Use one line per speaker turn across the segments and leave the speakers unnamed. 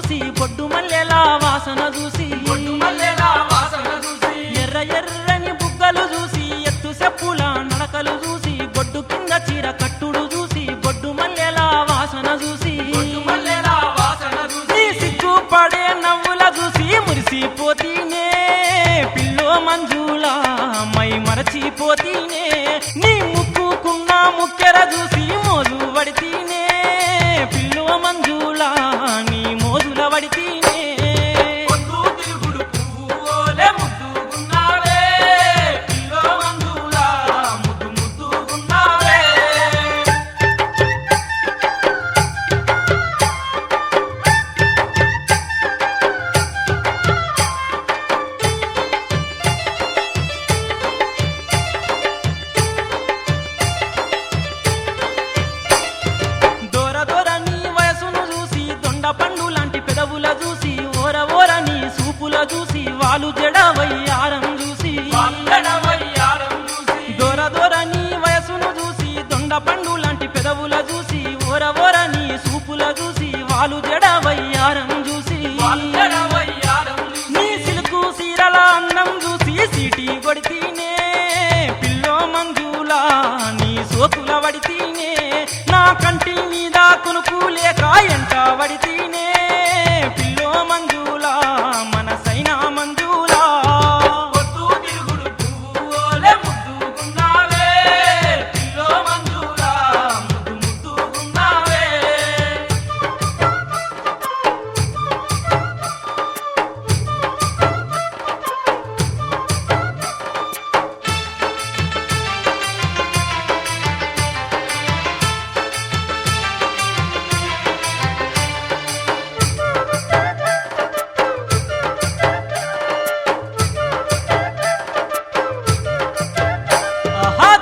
చూసి బొడ్డు మల్లెల వాసన చూసి ఎర్ర ఎర్రని బుగ్గలు చూసి ఎత్తు చెప్పుల నడకలు చూసి బొడ్డు కింద చీర కట్టుడు చూసి బొడ్డు మల్లెల వాసన చూసి సిగ్గు పడే నవ్వుల చూసి మురిసిపోతీనే పిల్లో మంజులా మై మరచిపోతీనే నీ ముక్కుకున్న ముక్కెర చూసి మోజు పడితీనే పిల్లో మంజులా నీ మోజుల పడితీనే చూసి వాళ్ళు జడవయ్యారం చూసి దొర దొర నీ వయసును చూసి దొండ పండు లాంటి పెదవుల చూసి ఓర ఓర నీ సూపుల చూసి వాళ్ళు జడవయ్యారం చూసి నీ సిలుకు సీరల అందం చూసి సీటీ కొడితీనే పిల్లో మంజులా నీ సోకుల వడితీనే నా కంటి మీద కునుకు లేక ఎంట వడితీనే పిల్లో మంజులా మనసైనా మంజులా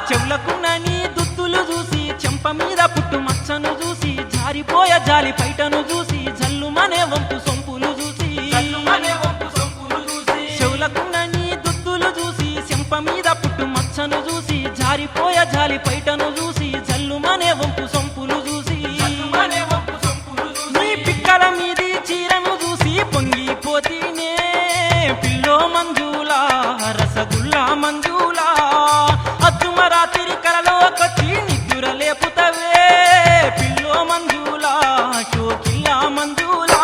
చెవులకున్న నీ దుద్దులు చూసి చెంప మీద పుట్టు మచ్చను చూసి జారిపోయ జాలి పైటను చూసి జల్లుమనే వంపు సొంపులు చూసి చెవులకున్న నీ దుద్దులు చూసి చెంప మీద పుట్టు మచ్చను చూసి జారిపోయ జాలి పైటను చూసి జల్లుమనే వంపు సొంపులు చూసి నీ పిక్కల మీది చీరను చూసి పొంగిపోతీనే పిల్లో మంజులా రసగుల్లా మంజులా రాత్రి కలలోకొచ్చి నిద్ర లేపుతవే పిల్లో మంజులా షోకిల్లా మంజులా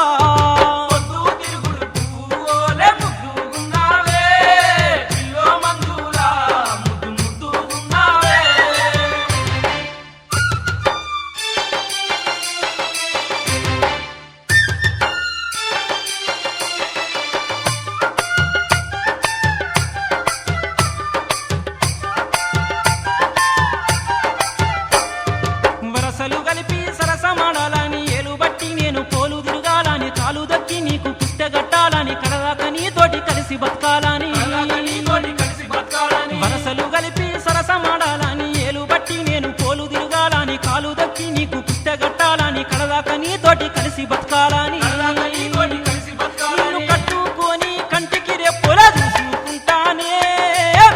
కలిపి సరసమాడాలని ఏలు బట్టి నేను పోలు తిరగాలని కాలు దక్కి నీకు పుష్టగట్టాలని కడదాక నీతోటి కలిసి బతకాలని వరసలు కలిపి సరసమాడాలని ఏలు బట్టి నేను పోలు తిరగాలని కాలు దక్కి నీకు పుష్టగట్టాలని కడదాక నీతోటి కలిసి బతకాలని నిన్ను కట్టుకొని కంటికి రెప్పుల చూసుకుంటానే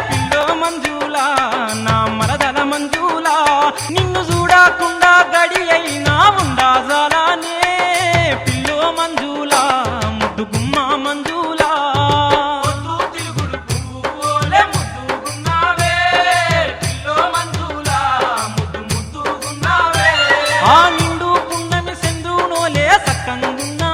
పిల్లో మంజులా నా మరదల మంజులా నిన్ను చూడకుండా గడి అయినా ఉండాజాలానే పిల్లో మంజులా ముద్దు గుమ్మ మంజులా ఆ నిండు పున్నమి సెందునోలే సక్కంగున్నా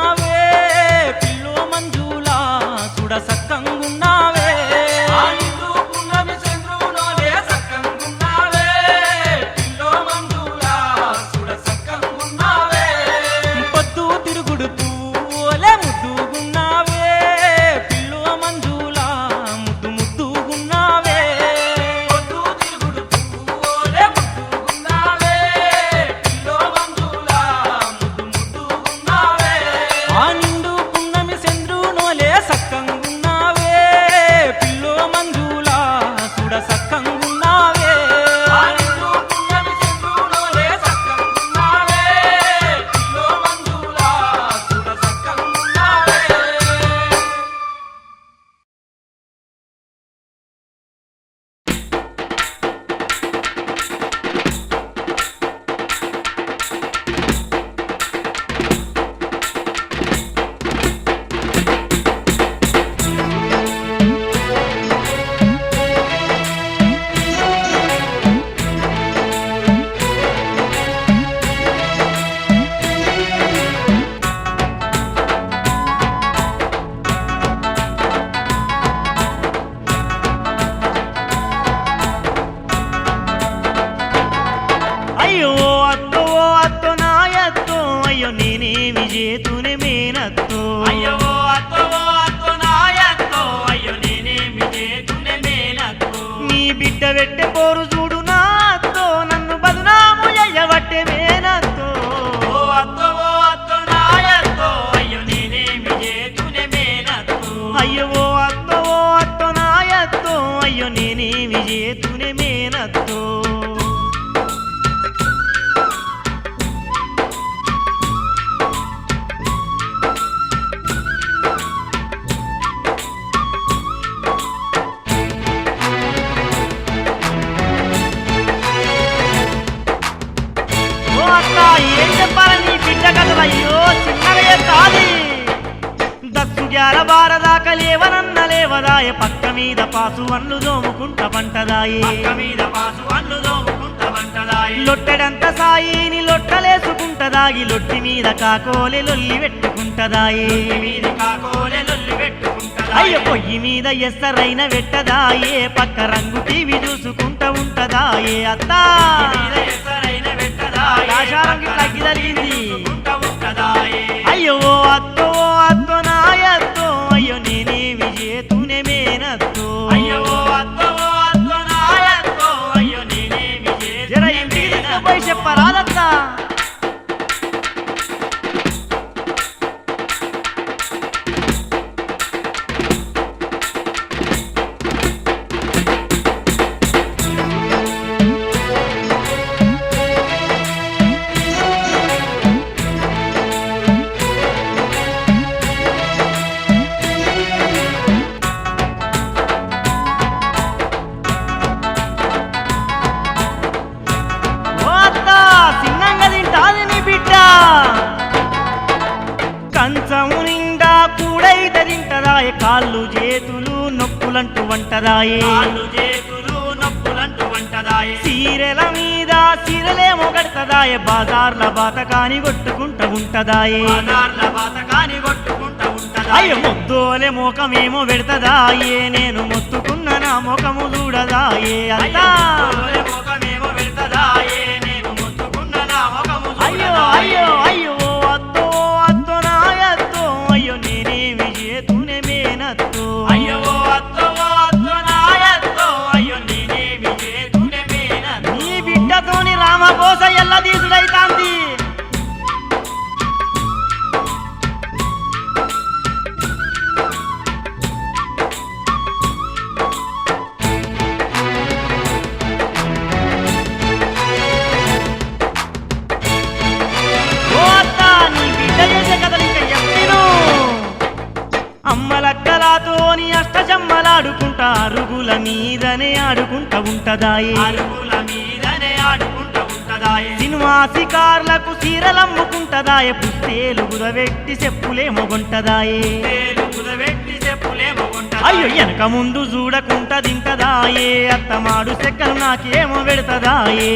పెట్టే పోరు చూడు నా అత్తో నన్ను బదునాము ఎయ్యబట్టే మేనత్తో
ఓ అత్తో నాయత్తో అయ్యో నేనేమి చేతునే మేనత్తో
అయ్యో ఓ అత్తో నాయత్తో అయ్యో నేనేమి చేతునే మేనత్తో ఏం చెప్పాలని బిడ్డ కథలయ్యో చిన్నగా కాది దస్సు గ్యార బారదాకా లేవనన్న లేవదాయ పక్క మీద పాసు అన్ను దోముకుంట పంటదాయే లొట్టెడంత సాయిని లొట్టలేసుకుంటదాగి లొట్టి మీద కాకోలే లొల్లి పెట్టుకుంటదాయే అయ్య పొయ్యి మీద ఎస్తరైన వెట్టదాయే పక్క రంగు టీవీ చూసుకుంటా ఉంటదాయే అత్తా ఆకాశానికి తగ్గిదలిగింది అయ్యో అత్తో నాయత్తో అయ్యో నేనేమి చేతునే మేనత్తో జర ఇంటికి తీసుకుపోయి చెప్పరాదత్తా కంచము నిండా కూడైతే తింటదాయే కాళ్ళు చేతులు నొప్పులంటూ వంటదాయే సీరెల మీద సీరలేమో కడతదాయే బాజార్ల బాతకాని కొట్టుకుంటూ ఉంటదాయే అయ్యో మొద్దోలే మోకమేమో పెడతదాయే నేను మొత్తుకున్న నా ముఖము చూడదాయే అయ్యో అయ్యో అయ్యో అత్తో నాయత్తో అయ్యో నేనేమి చేతునే మేనత్తో నీ బిడ్డతోని రామకోస ఎల్ల తీసుడైతాంది అమ్మలక్కలతోని అష్టజమ్మలాడుకుంటా అరుగుల మీదనే ఆడుకుంటా ఉంటదాయే సినిమా శికార్లకు సీరలమ్ముకుంటదాయే పుస్తేలు గుదవెట్టి చెప్పులేమో కొంటదాయే అయ్యో వెనక ముందు చూడకుంటా తింటదాయే అత్తమాడు చెక్కలు నాకేమో పెడతదాయే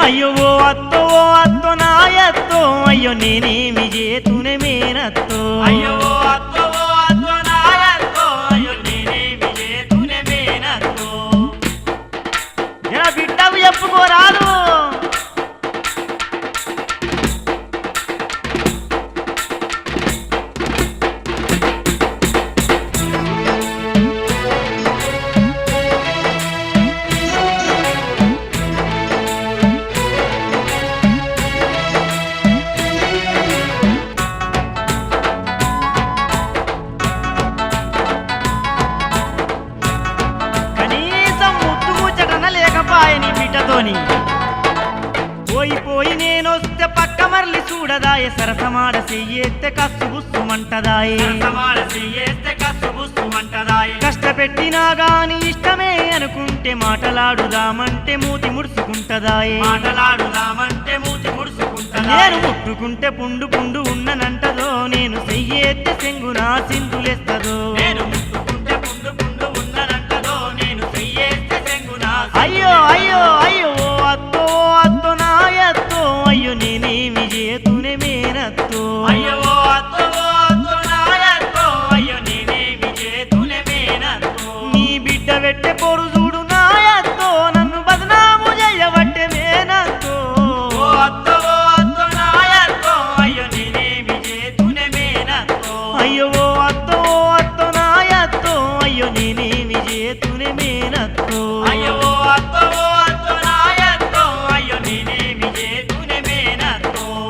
అయ్యో ఓ అత్తో నాయత్తో అయ్యో నేనేమి చేతునే మేనత్తో జర బిడ్డకు చెప్పుకోరాదు పోయి నేనొస్తే పక్క మరలి చూడదాయే సరసమాడ చెయ్యేస్తే కస్సు బుస్సుమంటదాయే కష్టపెట్టినా గాని ఇష్టమే అనుకుంటే మాటలాడుదామంటే మూతి ముడుచుకుంటదాయే నేను ముట్టుకుంటే పుండు పుండు ఉన్ననంటదో నేను చెయ్యేస్తే చెంగునా సింధులేస్తదో అయ్యో అయ్యో అయ్యో అత్తో నాయత్తో అయ్యో నేనేమి చేతునే మేనత్తో నీ బిడ్డ పెట్టే పొరు చూడు నాయత్తో నన్ను బదనాము చెయ్యబట్టే మేనత్తో అయ్యో అత్తో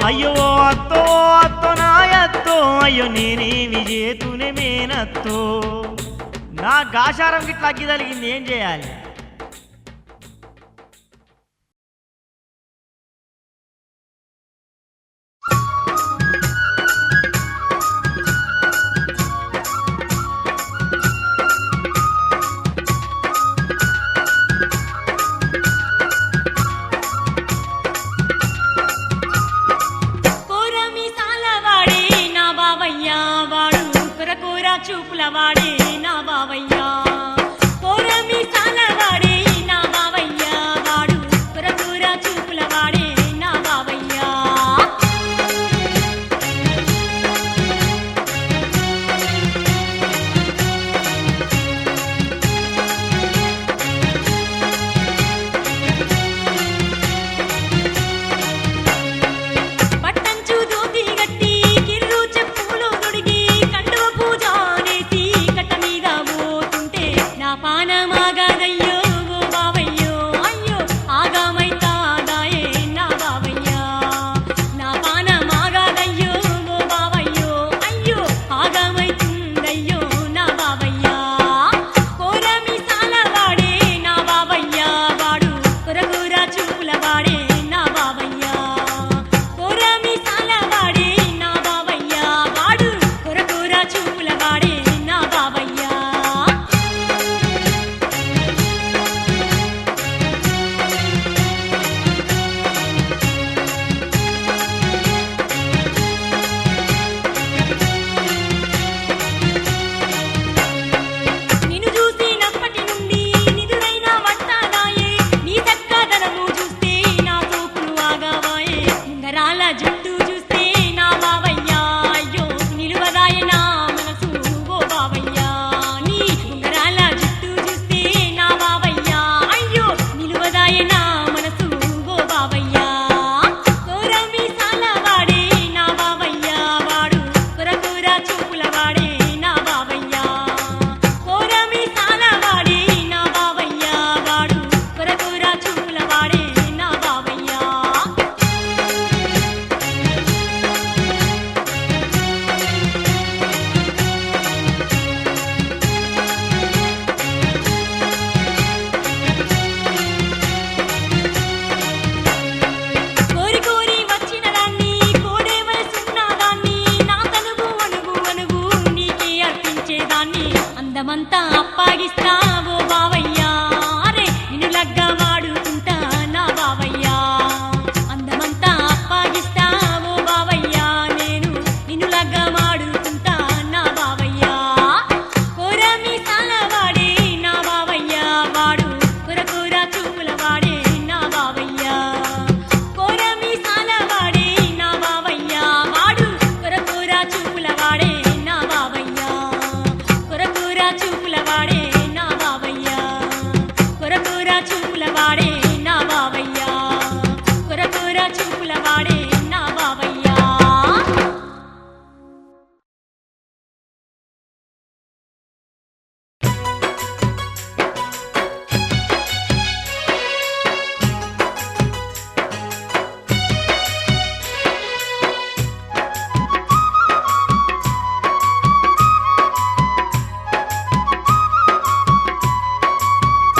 అయ్యో అత్తో అత్తో నా అత్తో అయ్యో నేనేమి చేతునే మేనత్తో నా గాశారం గిట్లా అగ్గి తలిగింది ఏం చేయాలి
చూపుల వాడే నా బావయ్యా కోరమి సాల వాడే నా బావయ్యా వాడు కురకూర చూపుల వాడే నా బావయ్యా పట్టంచు దోతి గట్టి కిర్రు చెప్పులు తొడిగి కండువ పూజ పానమాగదయ్యో ఓ బావయ్యో అయ్యో ఆగమైతాదాయే నా బావయ్యా నా పానమాగదయ్యో ఓ బావయ్యో అయ్యో ఆగమైతుందయ్యో నా బావయ్యా కోరమి సాల వాడే నా బావయ్యా వాడు కురకూర చూపుల వాడే నా బావయ్యా కోరమి సాల వాడే నా బావయ్యా వాడు కురకూర చూపుల వాడే నా బావయ్యా జుట్టు చూస్తే నా బావయ్యా అయ్యో నిలువదాయ నా మనసు ఓ బావయ్యా నీ ఉంగరాల జుట్టు చూస్తే నా బావయ్యా అయ్యో నిలువదాయ నా మనసు ఓ బావయ్యా కోరమి సాల వాడే నా బావయ్యా వాడు కురకూర చూపుల వాడే నా బావయ్యా కోరమి సాల వాడే నా బావయ్యా వాడు కురకూర చూపుల వాడే నా బావయ్యా అందమంతా అప్పాగిస్తావో బావయ్యా అరే నిన్ను లగ్గా వాడుకుంటా నా బావయ్యా అందమంతా అప్పాగిస్తావో బావయ్యా నేను నిన్ను లగ్గా వాడుకుంటా నా బావయ్యా కోరమి సాల వాడే నా బావయ్యా వాడు కురకూర చూపుల వాడే నా బావయ్యా కోరమి సాల వాడే నా బావయ్యా వాడు కురకూర చూపుల వాడే నా బావయ్యా కురకూర చూపుల వాడే నా బావయ్యా కురకూర చూపుల వాడే నా బావయ్యా కురకూర చూపుల వాడే నా బావయ్యా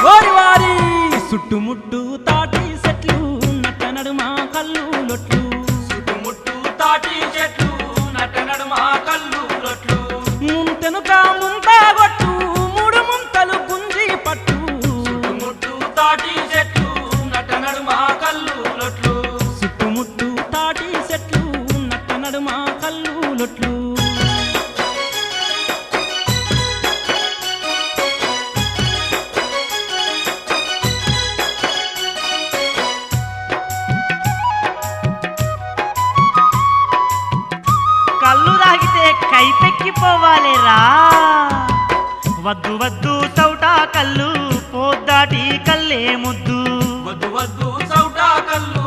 ఓరి వారి చుట్టుముట్టు తాటి చెట్లు నట్ట నడుమ కళ్ళు లొట్లు చుట్టుముట్టు తాటి చెట్లు నట్ట నడుమ కళ్ళు లొట్లు ముంతెనుక ముంతాగొట్టు మూడు ముంతలు గుంజి పట్టు చుట్టుముట్టు తాటి చెట్లు నట్ట నడుమ కళ్ళు లొట్లు చుట్టుముట్టు తాటి చెట్లు నట్ట నడుమ కళ్ళు లొట్లు
కళ్ళు తాగితే కైపెక్కిపోవాలేరా వద్దు వద్దు సౌటా కళ్ళు పోద్దాటి కల్లే ముద్దు
వద్దు వద్దు సౌటా కళ్ళు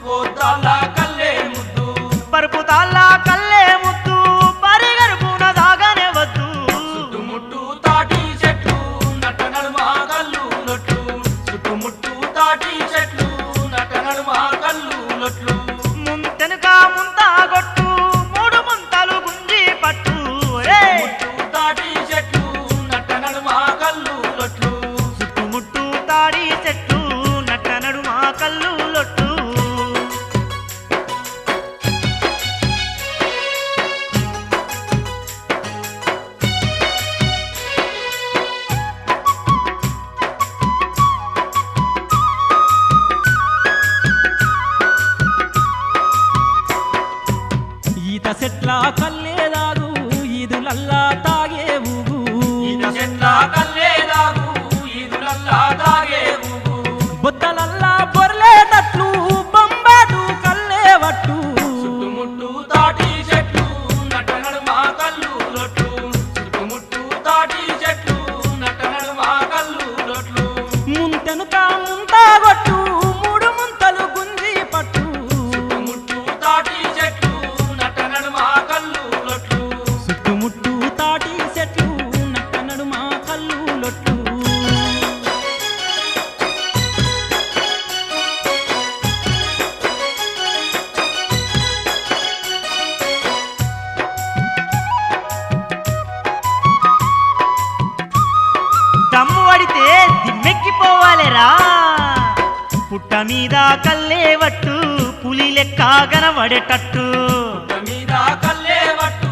పోద్దాల కల్లే ముద్దు
పరుపు తాళ్ళ కల్లే ముద్దు పరిగరుపున దాగానే వద్దు
చుట్టుముట్టు తాటి చెట్లు నట్ట నడుమ కళ్ళు లొట్లు చుట్టుముట్టు తాటి చెట్లు నట్ట నడుమ కళ్ళు లొట్లు
ముంతెనుక ముంత
చెట్ల కల్లేదాగు ఈదులల్లా తాగే ఊగు
ఈత చెట్ల కల్లేదాగు ఈదులల్లా తాగే ఊగు
బొత్తలల్లా బొర్లేటట్లు బొంబాటు కల్లేవట్టు
చుట్టుముట్టు తాటి చెట్లు నట నడుమ కల్లు లొట్లు చుట్టుముట్టు తాటి చెట్లు నట నడుమ కల్లు లొట్లు
ముంతెనుక ముంతాగొట్టు మూడు ముంతలు గుంజి పట్టు
చుట్టుముట్టు తాటి చెట్లు నట నడుమ కల్లు లొట్లు
చుట్టుముట్టు తాటి చెట్లు నట్ట నడుమ కల్లు లొట్లు
దమ్ము పడితే దిమ్మెక్కిపోవాలేరా పుట్ట మీద కల్లేవట్టు పులి లెక్క కనబడేటట్టు
పుట్ట మీద కల్లేవట్టు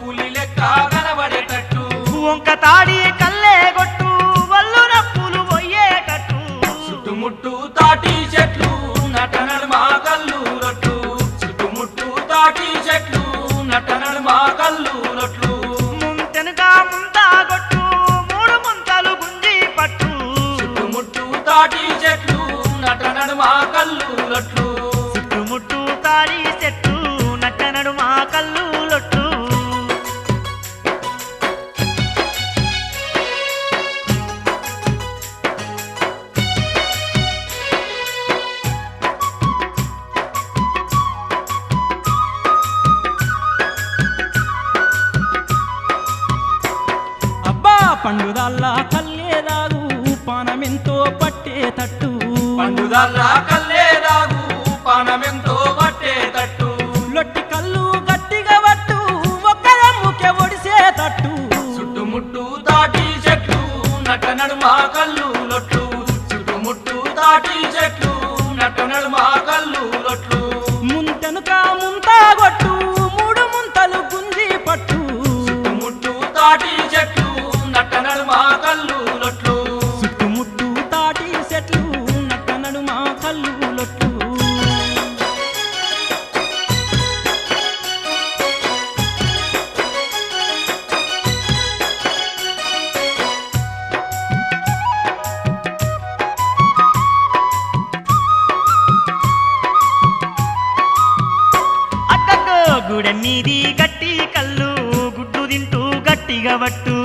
పులి లెక్క కనబడేటట్టు
వంక తాడి కల్లే కొట్టు వల్లు నప్పులు పోయేటట్టు
చుట్టుముట్టు తాటి చెట్లు నట నడుమ కల్లు లొట్లు చుట్టుముట్టు తాటి చెట్లు నట నడుమ కల్లు లొట్లు
ముంతెనుక ముంతా కొట్టు మూడు ముంతలు గుంజి పట్టు
చుట్టుముట్టు తాటి చెట్లు నట నడుమ కల్లు లొట్లు
చుట్టుముట్టు తాడి చెట్టు నట్ట నడుమ కల్లు లొట్టు
అబ్బా పండుదల్లా కల్లేదాగు పానమెంతో పట్టేటట్టు
పండుదల్లా కల్లేదాగు పానమెంతో పట్టేటట్టు
లొట్టి కల్లు గట్టిగా పట్టు ఒక్కదమ్ముకే ఒడిసేటట్టు
చుట్టుముట్టు తాటి చెట్లు నట నడుమ కల్లు లొట్లు చుట్టుముట్టు తాటి చెట్లు నట నడుమ కల్లు లొట్లు
ముంతెనుక ముంతాగొట్టు మూడు ముంతలు గుంజి పట్టు
చుట్టుముట్టు తాటి చెట్లు నట నడుమ కల్లు లొట్లు
చుట్టుముట్టు తాటి చెట్లు నట్ట నడుమ కల్లు లొట్లు
అక్కడో గుడెం మీది గట్టి కల్లు గుడ్డు తింటూ గట్టిగా పట్టు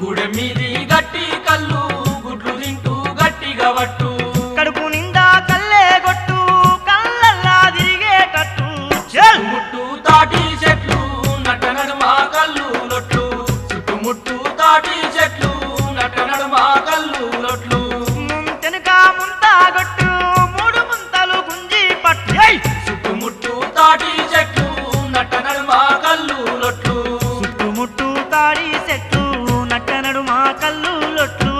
గుడెం మీది గట్టి కల్లు గుడ్లు తింటూ గట్టిగా పట్టు
కడుపు నిండా కల్లే కొట్టు కళ్ళల్లా తిరిగేటట్టు చల్
చుట్టుముట్టు తాటి చెట్లు నట నడుమ కల్లు లొట్లు చుట్టుముట్టు తాటి చెట్లు నట నడుమ కల్లు లొట్లు
ముంతెనుక ముంతా కొట్టు మూడు ముంతలు గుంజి పట్టు ఏయ్!
చుట్టుముట్టు తాటి చెట్లు నట నడుమ కల్లు లొట్లు
చుట్టుముట్టు తాడి చెట్టు నట్ట నడుమ కల్లు లొట్లు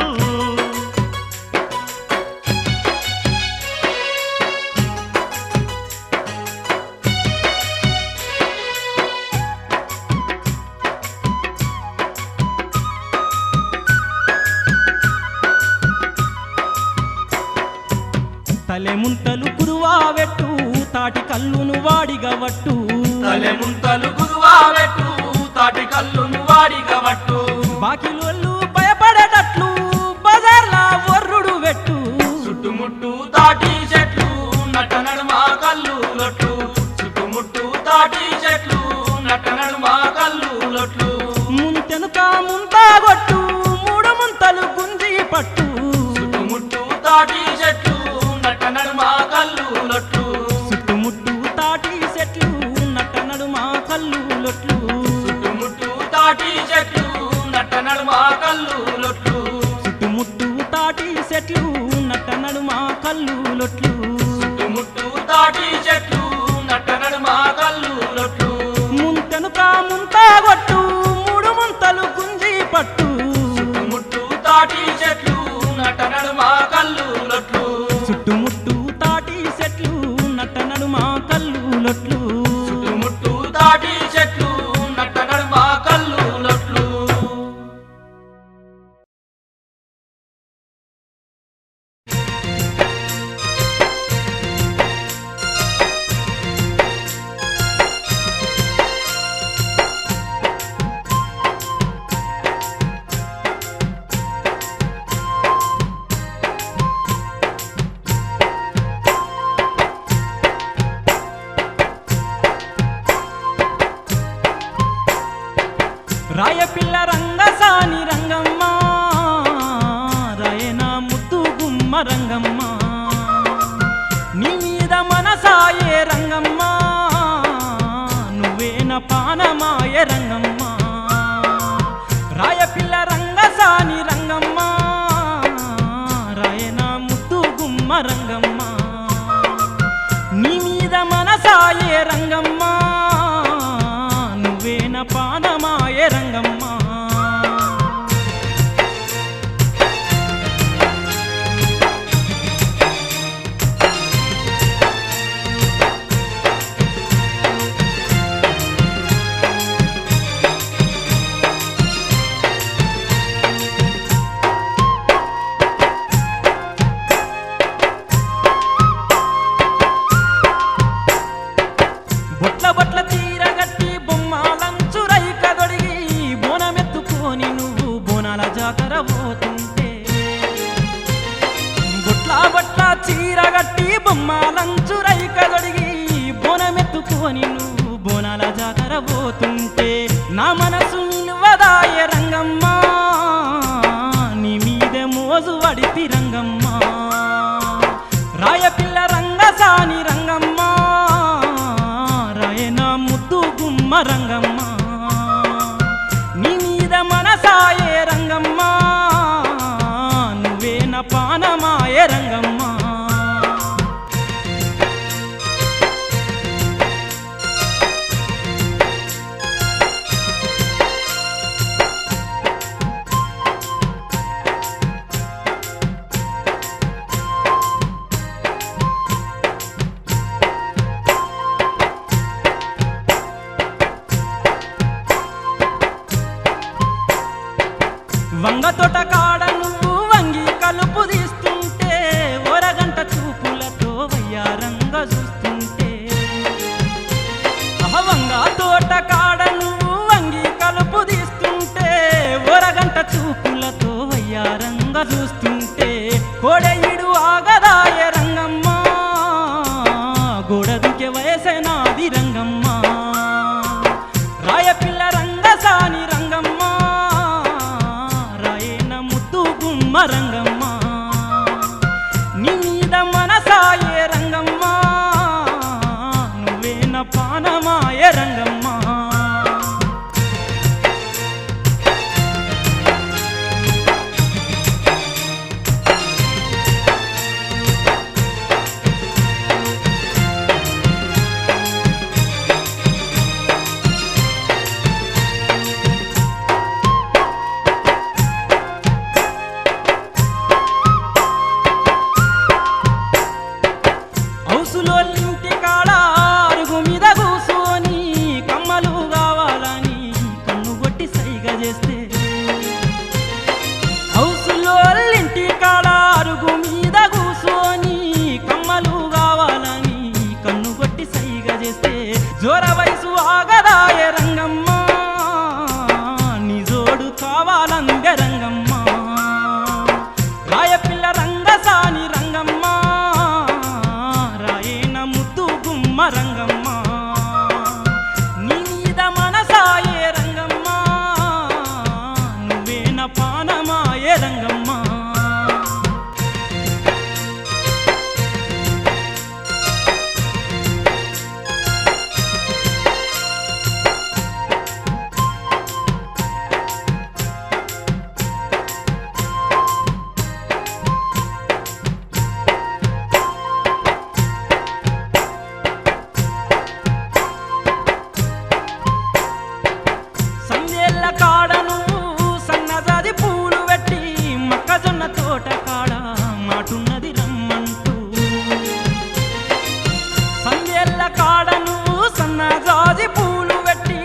తలె ముంతలు కురువా వెట్టు తాటి కల్లును వాడిగా వట్టు
తలె ముంతలు గురువా పెట్టు తాటి కల్లును వాడిగా పట్టు
బాకిలోళ్ళు భయపడేటట్లు బజార్లా వర్రుడు వెట్టు
చుట్టుముట్టు తాటి చెట్లు నట నడుమ కల్లు లొట్లు చుట్టుముట్టు తాటి చెట్లు నట నడుమ కల్లు లొట్లు
ముంతెనుక ముంతాగొట్టు మూడు ముంతలు గుంజి పట్టు
చుట్టుముట్టు తాటి చెట్లు నట నడుమ కల్లు లొట్లు
చుట్టుముట్టు తాటి చెట్లు నట్ట నడుమ కల్లు లొట్లు
చుట్టుముట్టు తాటి చెట్లు నట నడుమ కల్లు లొట్లు
చుట్టుముట్టు తాటి చెట్లు నట్ట నడుమ కల్లు లొట్లు
చుట్టుముట్టు తాటి చెట్లు నట నడుమ కల్లు లొట్లు
ముంతెనుక ముంత రంగమ్మ రాయపిల్ల రంగసాని రంగమ్మ రాయన ముద్దు గుమ్మ రంగమ్మ నీ మీద మనసాయే రంగమ్మ నువ్వేన పానమాయే రంగమ్మ బొట్ల బొట్ల తీరగట్టి బొమ్మాలంచురై కదొడిగి బోనమెత్తుకొని నువ్వు బోనాల జాతర పోతుంటే బొట్ల బొట్ల చీరగట్టి బొమ్మాలంచురై కదొడిగి బోనమెత్తుకొని నువ్వు బోనాల జాతర పోతుంటే నా మనసు నిలువదాయ రంగమ్మ నీ మీద మోజు వడితి రంగమ్మ రాయపిల్ల రంగసాని రంగమ్మ రాయన ముద్దు గుమ్మ రంగమ్మ నీ మీద మనసాయే రంగమ్మ నువ్వేన పానమాయే రంగమ్మ వంగ తోట కాడ నువ్వు వంగి కలుపు తీస్తుంటే ఓరగంట చూపులతో వయ్యారంగ చూస్తుంటే వంగ తోట కాడ నువ్వు వంగి కలుపు తీస్తుంటే ఓరగంట చూపులతో వయ్యారంగ చూస్తుంటే కోడెయిడు ఆగదాయ రంగమ్మ గోడదుకే వయసే నాది రంగమ్మ రాయపిల్ల రంగసాని రంగమ్మ రంగమ్మ నీ మీద మనసాయే రంగమ్మ నువ్వేన పానమాయే రంగమ్మ హౌసులోలింటి కాడ అరుగు మీద కూసోని కమ్మలు కావాలని కన్ను కొట్టి సైగ చేస్తే హౌసులోలింటి కాడ అరుగు మీద కూసోని కమ్మలు కావాలని కన్ను కొట్టి సైగ చేస్తే జోర వయసు ఆగదాయ రంగమ్మ నీ జోడు కావాలందే రంగమ్మ రాయపిల్ల రంగసాని రంగమ్మ రంగమ్మ నీ మీద మనసాయే రంగమ్మ నువ్వేన పానమాయే రంగమ్మ కాడను సన్నజాజి పూలు పెట్టి మొక్కజొన్న తోట కాడ మాటున్నది రమ్మంటూ సందేళ్ళ కాడను సన్నజాజి పూలు పెట్టి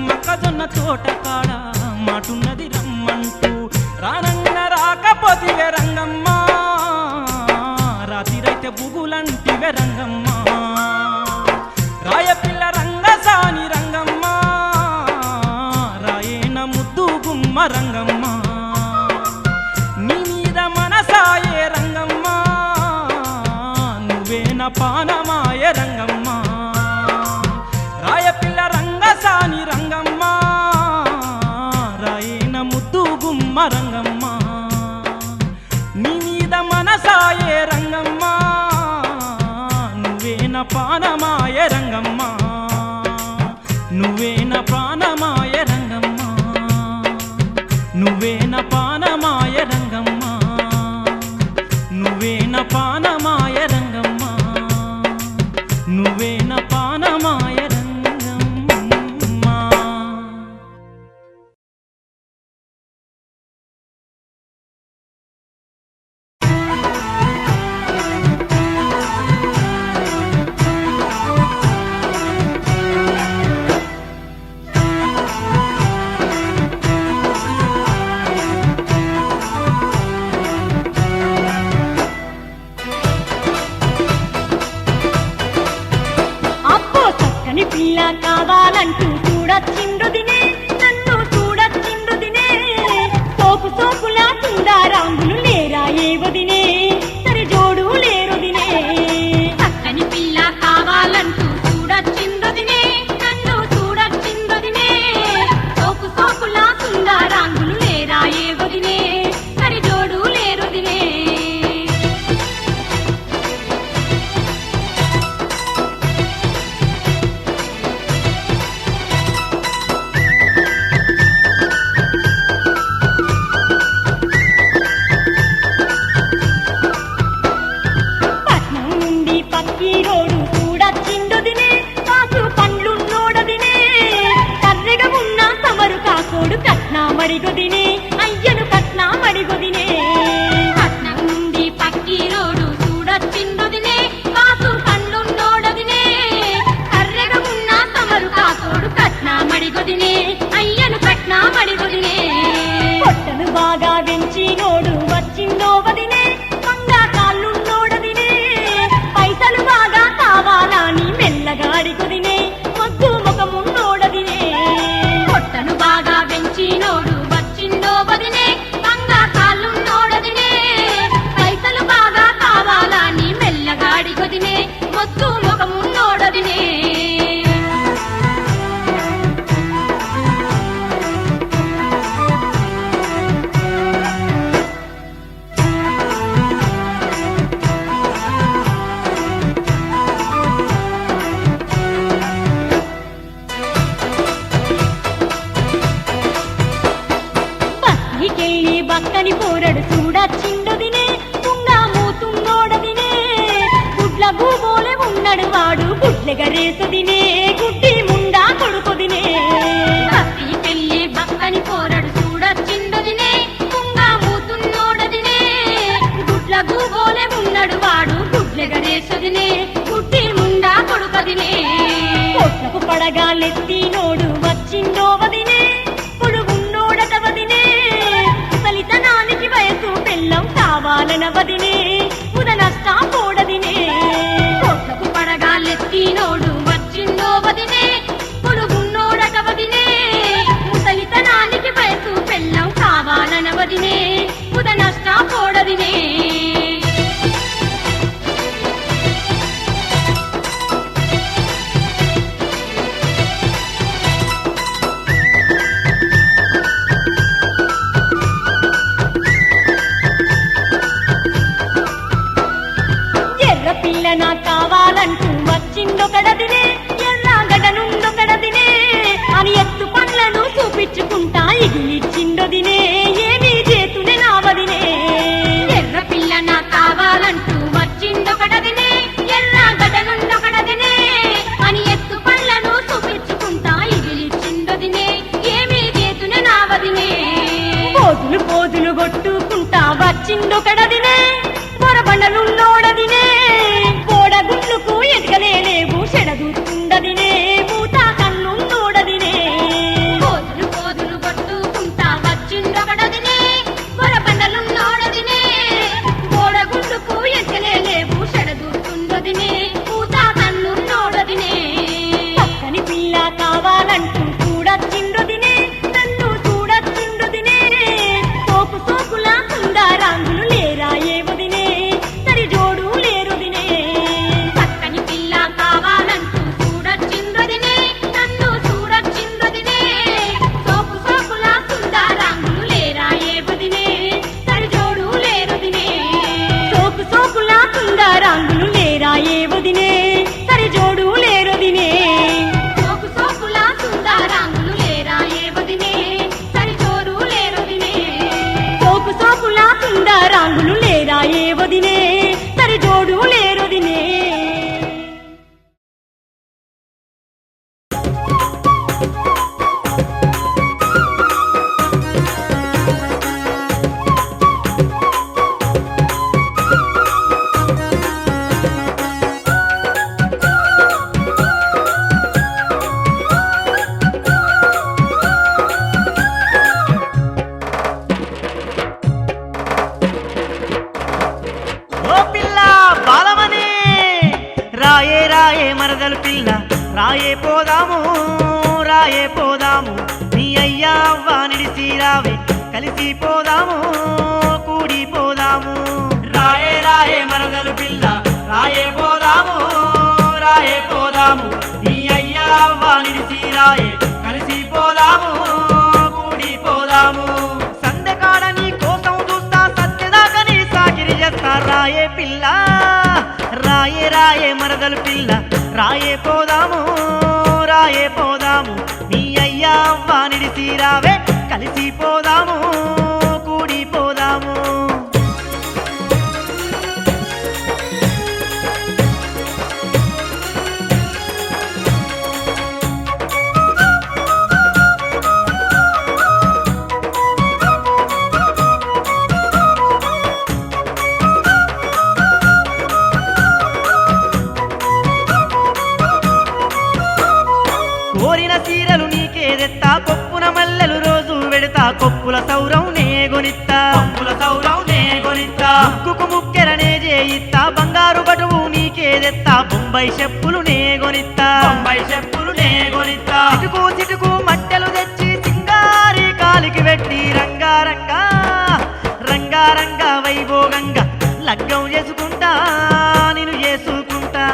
మొక్కజొన్న తోట కాడ మాటున్నది రమ్మంటూ రానన్న రాకపోతివే రంగమ్మ రాతిరైతే బుగులంటివే రంగమ్మ రాయపిల్ల రంగసాని రంగమ్మ రంగమ్మ నీ మీద మనసాయే రంగమ్మ నువ్వేన పానమాయే రంగమ్మ రాయపిల్ల రంగసాని రంగమ్మ
పిల్ల కావాలంటూ చూడచ్చిండ్రుదినే నన్ను చూడచ్చిండ్రుదినే సోపు సోపులా తుండారాంగులు లేరా ఏ వదినే సరి జోడు లేరుదినే చక్కని పిల్ల కావాలంటూ చూడచ్చిండ్రుదినే నన్ను చూడచ్చిండ్రుదినే సోపు సోపులా తుండారాంగులు లేరా ఏ వదినే సరి జోడు లేరుదినే పట్నం నుండి పక్కీరోడు చూడచ్చిండుదినే కాసు పండ్లున్నోడదినే కర్రెగా ఉన్న సమరు కాకోడు కట్నా మడిగొదినే అయ్యను కట్నా మడిగొదినే పట్నం నుండి పక్కీరోడు చూడచ్చిండుదినే కాసు పండ్లున్నోడదినే కర్రెగా ఉన్న సమరు కాకోడు కట్నా మడిగొదినే అయ్యను కట్నా మడిగొదినే పొట్టను బాగా వెంచినోడు వచ్చిందో వదినే మంగా కాళ్ళున్నోడదినే పైసలు బాగా కావాలని మెల్లగాడికొదినే మగ్గు ముఖమున్నోడదినే పొట్టను బాగా వెంచినోడు వచ్చిందో వదినే మంగా కాళ్ళున్నోడదినే పైసలు బాగా కావాలని మెల్లగాడికొదినే మగ్గు ముఖమున్నోడదినే బస్తికెళ్ళి బక్కని పోరడు చూడచ్చిండుదినే తుంగా మూతున్నోడదినే గుడ్ల గూబోలే ఉన్నడు వాడు గుడ్లెగరేసుదినే గుడ్డి ముండా కొడుకుదినే బస్తికెళ్ళి బక్కని పోరడు చూడచ్చిండుదినే తుంగా మూతున్నోడదినే గుడ్ల గూబోలే ఉన్నడు వాడు గుడ్లెగరేసుదినే గుడ్డి ముండా కొడుకదినే పొట్లకు పడగాలెత్తినోడు వచ్చిండో వదినే పొడుగున్నోడట వదినే ఫలితనానికి వయసు పెళ్ళం కావాలన వదినే ఉద నష్టా పోడదినే పొట్లకు పడగాలెత్తినోడు వచ్చిండో వదినే పొడుగున్నోడట వదినే ముసలితనానికి వయసు పెళ్ళం కావాలన వదినే ఉద నష్టా పోడదినే
పోదాము రాయే పోదాము నీ అయ్యా అవ్వ నిడిసి రావే కలిసి పోదాము కూడి పోదాము
రాయే రాయే మరదలు పిల్ల రాయే పోదాము నీ అయ్యా అవ్వ నిడిసి రాయే కలిసి పోదాము కూడి పోదాము
సందెకాడ నీ కోసం చూస్తా సత్యదాకా నీ సాకిరి చేస్తా రాయే పిల్ల రాయే రాయే మరదలు పిల్ల రాయే పోదాము నీ అయ్యా అవ్వ నిడిసి రావే కలిసి పోదాము కూడి పోదాము కోరిన సీరలు నీకేదెత్తా కొప్పున మల్లెలు రోజు వెడతా కొప్పుల సౌరం నేగొనిత్తా ముక్కుకు ముక్కెరనే చేయిత్తా బంగారు బటువు నీకేదెత్తా బొంబాయి చెప్పులు నేగొనిత్తా చిటుకు చిటుకు మట్టెలు తెచ్చి సింగారి కాలికి పెట్టి రంగారంగా రంగారంగా వైభోగంగా లగ్గం చేసుకుంటా నిన్ను చేసుకుంటా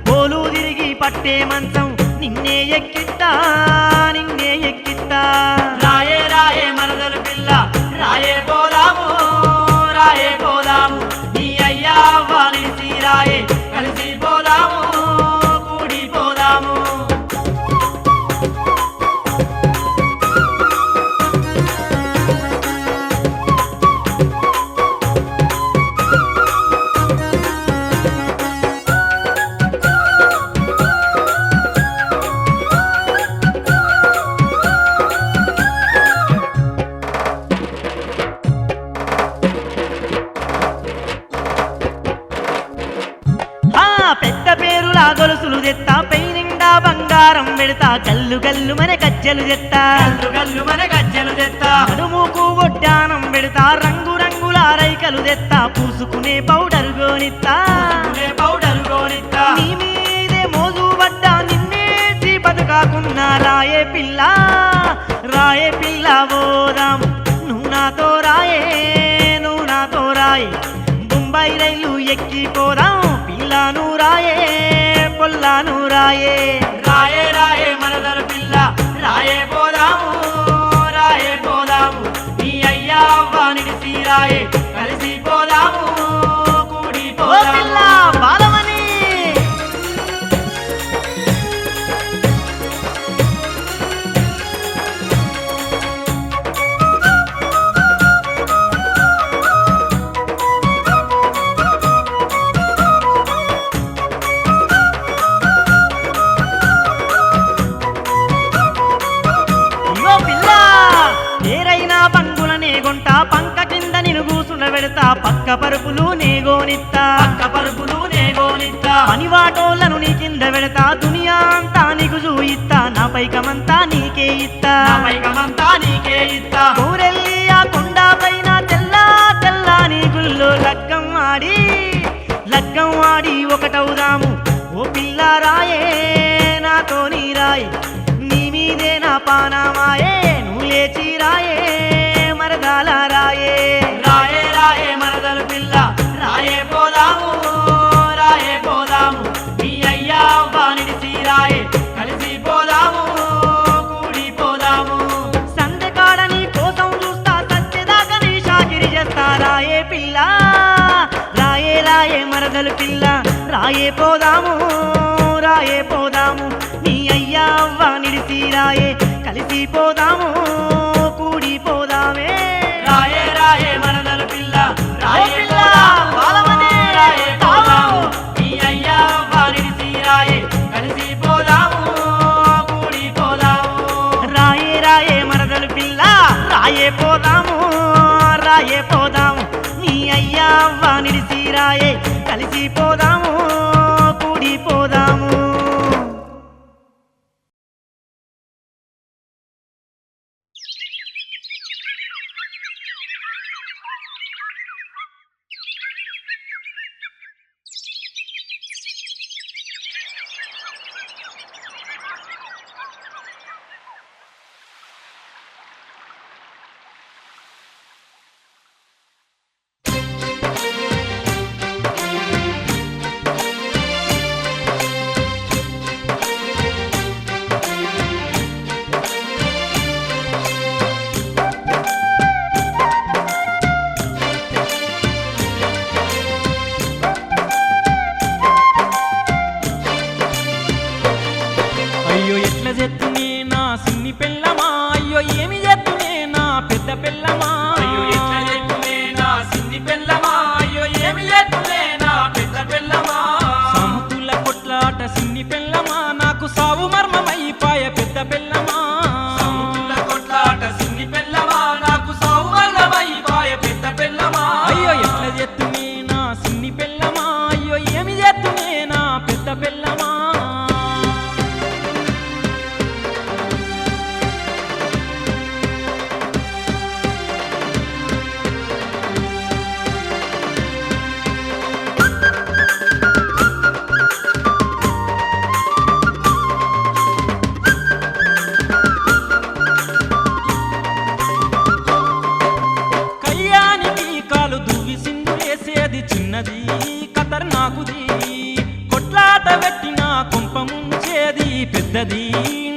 పోలు తిరిగి పట్టే మంచం నిన్నే ఎక్కిస్తా
రాయే రాయే మరదలు పిల్ల రాయే పోదాము నీ అయ్యా అవ్వ నిడిసి రాయే కలిసి పోదాము కూడి పోదాము
పెద్ద పేరులా గొలుసులు తెత్తా పై నిండా బంగారం పెడతా గల్లు గల్లు మన గజ్జలు తెత్తా నడుముకు ఒడ్డానం పెడతా రంగు రంగుల రైకలు తెత్తా పూసుకునే పౌడర్ గోనిత్తా నీ మీదే మోజు పడ్డా నిన్నేసి బతుకాకున్నా రాయే పిల్ల పోదాము నువ్వు నాతో రాయే బొంబాయి రైలు ఎక్కి పోదాం పిల్లను రాయే పొల్లాను రాయే
రాయే రాయే మరదలు పిల్ల రాయే పోదాము నీ అయ్యా అవ్వ నిడిసి రాయే కలిసి పోదాము కూడి
ఓ పిల్ల
పోదాము
బాలమణి ఇగో పిల్ల ఏరైనా బంగులనే కొంటా పంక కింద నిన్ను కూసుండ పెడతా పక్క పరుపులు నేగోనిత్తా పనివాటోళ్ళను నీ కింద పెడతా దునియా అంతా నీకు చూయిత్తా నా పైకమంతా నీకే ఇత్తా ఊరెళ్ళి ఆ కొండ పైన తెల్లా నీ గుల్లో లగ్గం ఆడి ఒకటవుదాము ఓ పిల్ల రాయే నాతోని రాయే నీ మీదే నా పానామాయే నువ్వు లేచి రాయే మరదాల రాయే
రాయే రాయే మరదలు పిల్ల రాయే పోదాము నీ అయ్యా అవ్వ నిడిసి రాయే కలిసి పోదాము కూడి పోదాము
సందెకాడ నీ కోసం చూస్తా సత్యదాకా నీ షాకిరి చేస్తా రాయే పిల్ల రాయే మరదలు పిల్ల రాయే పోదాము నీ అయ్యా అవ్వ నిడిసి రాయే కలిసి పోదాము కూడి పోదామే
రాయే రాయే మరదలు పిల్ల రాయే
పిల్ల,
పోదాము
బాలమణి,
రాయే పోదాము
తావు.
నీ అయ్యా అవ్వ నిడిసి రాయే కలిసి పోదాము కూడి పోదాము
రాయే మరదలు పిల్ల రాయే పోదాము నీ అయ్యా అవ్వ నిడిసి రాయే కలిసి పోదాము కూడి పోదాము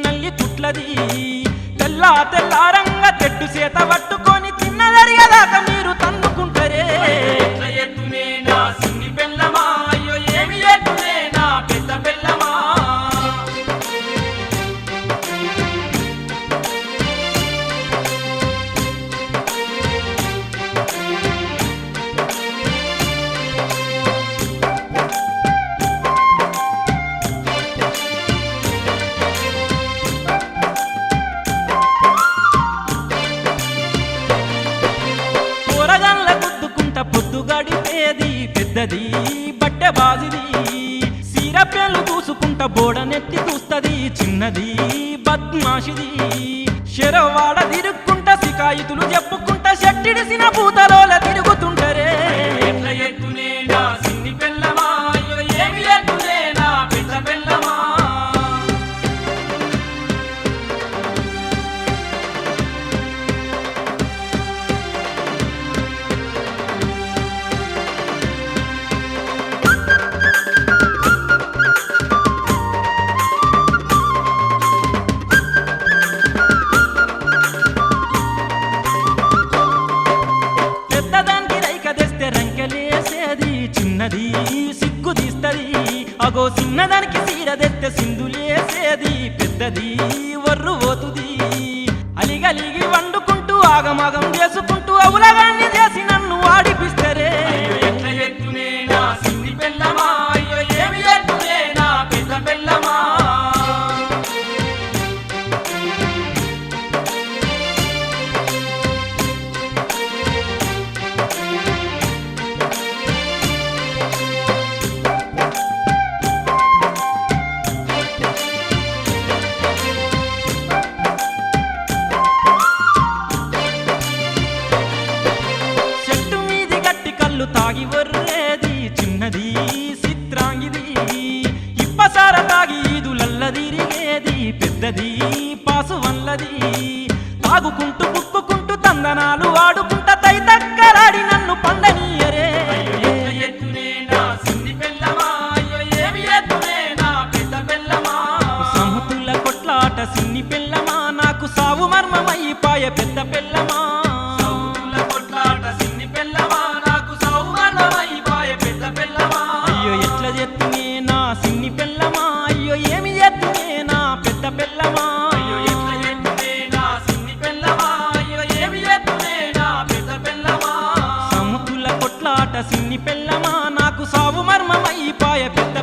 నల్లి కుట్లది తెల్లారంగా తెడ్డు చేత పట్టుకొని తిన్నదరిగేదాకా మీరు తన్నుకుంటారే
ఎట్ల ఎత్తునే నా సిన్ని పెళ్ళమా అయ్యో ఏమి ఎత్తునే నా పెద్ద పెళ్ళమా
కూరగల్ల గుద్దుకుంట పొద్దు గడిపేది పెద్దది బట్టె బాజిది సీరపెళ్ళు చూసుకుంట బోడనెత్తి చూస్తది చిన్నది బద్మాషిది శరవాడ తిరుక్కుంట సికాయితులు చెప్పుకుంట షట్టిడిసిన పూతలోల తిరుగుతుంటరే
ఎట్ల ఎత్తునే నా సిన్ని పెళ్ళమా అయ్యో ఏమి ఎత్తునే నా పెద్ద పెళ్ళమా
పెద్దదానికి రైక తెస్తే రంకెలేసేది చిన్నది సిగ్గు తీస్తది అగో చిన్నదానికి సీర తెస్తే సింధులేసేది పెద్దది వర్రు పోతుంది అలిగలిగి వండుకుంటూ ఆగమాగం చేసుకుంటూ అవులగాన్ని చేసి నన్ను ఆడిపిస్తరే
ఎట్ల ఎత్తునే నా సిన్ని పెళ్ళమా అయ్యో ఏమి ఎత్తునే నా పెద్ద పెళ్ళమా
చెట్టు మీది గట్టి కళ్ళు తాగి వర్రేది చిన్నది చిత్రాంగిది ఇప్పసార తాగి ఈదులల్లదిరిగేది పెద్దది పాసు వల్లది తాగుకుంటూ బుక్కుకుంటూ తందనాలు ఆడుకుంట తైతక్కరాడి నన్ను పండనీయరే
ఎట్ల ఎత్తునే నా సిన్ని పెళ్ళమా అయ్యో ఏమి ఎత్తునే నా పెద్ద పెళ్ళమా
సముతుల కొట్లాట సిన్ని పెళ్ళమా నాకు సావు మర్మమైపాయ పెద్ద పెళ్ళమా
సౌతుల కొట్లాట సిన్ని పెళ్ళమా నాకు సౌమర్ణమైపాయ పెద్ద పెళ్ళమా
అయ్యో ఎట్ల చెత్తునే నా సిన్ని పెళ్ళమా అయ్యో ఏమి చెత్తునే నా పెద్ద పెళ్ళమా
అయ్యో ఎట్ల ఎత్తునే నా సిన్ని పెళ్ళమా అయ్యో ఏమి ఎత్తునే నా పెద్ద పెళ్ళమా
సముతుల కొట్లాట సిన్ని పెళ్ళమా నాకు సావు మర్మమైపాయ పెద్ద